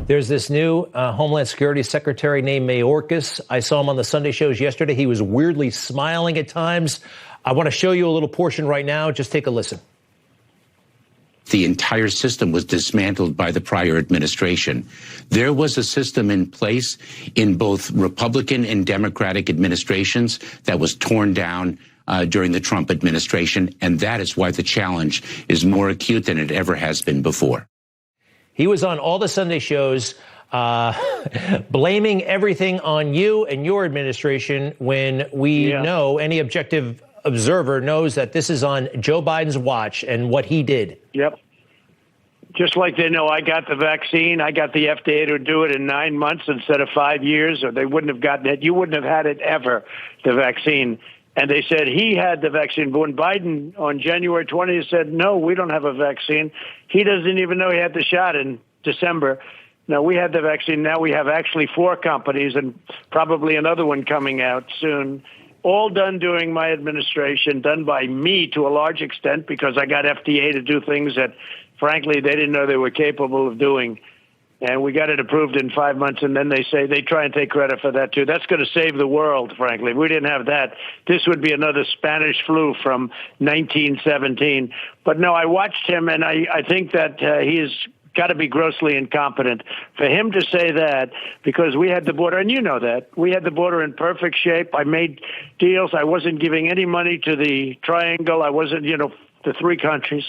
There's this new Homeland Security Secretary named Mayorkas. I saw him on the Sunday shows yesterday. He was weirdly smiling at times. I want to show you a little portion right now. Just take a listen. The entire system was dismantled by the prior administration. There was a system in place in both Republican and Democratic administrations that was torn down during the Trump administration, and that is why the challenge is more acute than it ever has been before. He was on all the Sunday shows blaming everything on you and your administration when we know, any objective observer knows that this is on Joe Biden's watch and what he did. Yep. Just like they know I got the vaccine, I got the FDA to do it in 9 months instead of 5 years, or they wouldn't have gotten it. You wouldn't have had it ever, the vaccine. And they said he had the vaccine. But when Biden on January 20th said, no, we don't have a vaccine, he doesn't even know he had the shot in December. No, we had the vaccine. Now we have actually 4 companies and probably another one coming out soon. All done during my administration, done by me to a large extent because I got FDA to do things that, frankly, they didn't know they were capable of doing. And we got it approved in 5 months, and then they say they try and take credit for that, too. That's going to save the world, frankly. If we didn't have that, this would be another Spanish flu from 1917. But, no, I watched him, and I think that he's got to be grossly incompetent. For him to say that, because we had the border, and you know that, we had the border in perfect shape. I made deals. I wasn't giving any money to the triangle. I wasn't, the 3 countries.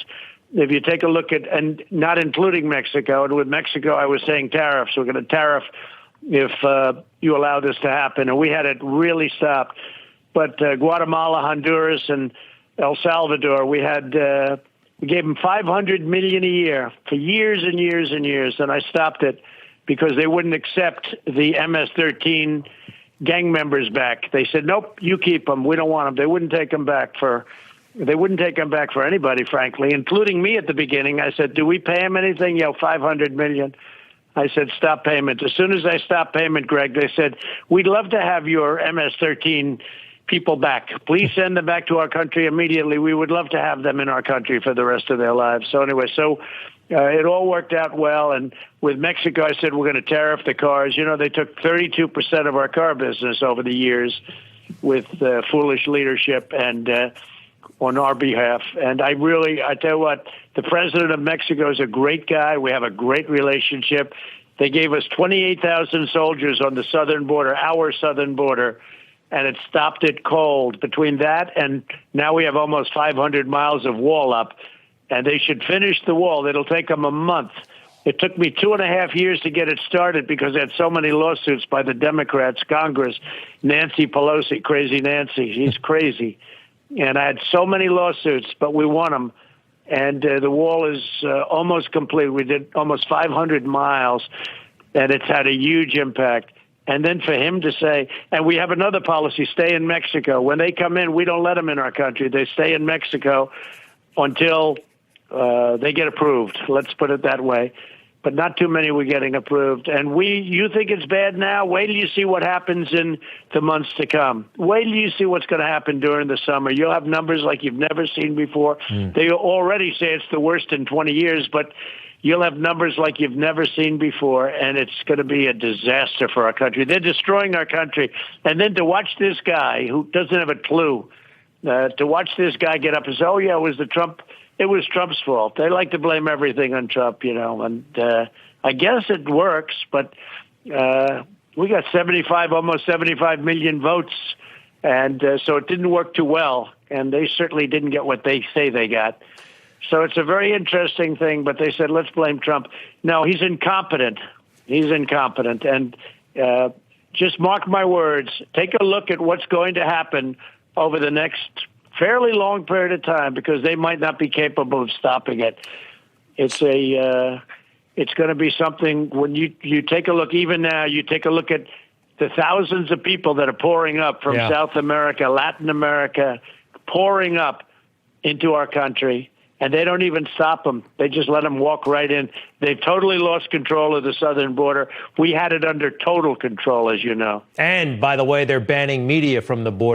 If you take a look at, and not including Mexico, and with Mexico, I was saying tariffs. We're going to tariff if you allow this to happen. And we had it really stopped. But Guatemala, Honduras, and El Salvador, we gave them $500 million a year for years and years and years. And I stopped it because they wouldn't accept the MS-13 gang members back. They said, nope, you keep them. We don't want them. They wouldn't take them back for anybody, frankly, including me at the beginning. I said, do we pay him anything? $500 million. I said, stop payment. As soon as I stopped payment, Greg, they said, we'd love to have your MS-13 people back. Please send them back to our country immediately. We would love to have them in our country for the rest of their lives. So anyway, it all worked out well. And with Mexico, I said, we're going to tariff the cars. They took 32% of our car business over the years with foolish leadership and on our behalf. And I tell you what, the president of Mexico is a great guy. We have a great relationship. They gave us 28,000 soldiers on the southern border, our southern border, and it stopped it cold. Between that and now we have almost 500 miles of wall up, and they should finish the wall. It'll take them a month. It took me 2.5 years to get it started because they had so many lawsuits by the Democrats, Congress, Nancy Pelosi, crazy Nancy. She's crazy. And I had so many lawsuits, but we won them. And the wall is almost complete. We did almost 500 miles, and it's had a huge impact. And then for him to say, and we have another policy, stay in Mexico. When they come in, we don't let them in our country. They stay in Mexico until they get approved. Let's put it that way. But not too many were getting approved. And you think it's bad now? Wait till you see what happens in the months to come. Wait till you see what's going to happen during the summer. You'll have numbers like you've never seen before. They already say it's the worst in 20 years, but you'll have numbers like you've never seen before, and it's going to be a disaster for our country. They're destroying our country. And then to watch this guy who doesn't have a clue, to watch this guy get up and say, oh, yeah, it was Trump's fault. They like to blame everything on Trump, and I guess it works, but we got almost 75 million votes, and so it didn't work too well, and they certainly didn't get what they say they got. So it's a very interesting thing, but they said, let's blame Trump. No, he's incompetent. He's incompetent, and just mark my words, take a look at what's going to happen over the next fairly long period of time, because they might not be capable of stopping it. It's going to be something when you take a look, even now, you take a look at the thousands of people that are pouring up from South America, Latin America, pouring up into our country, and they don't even stop them. They just let them walk right in. They've totally lost control of the southern border. We had it under total control, as you know. And, by the way, they're banning media from the border.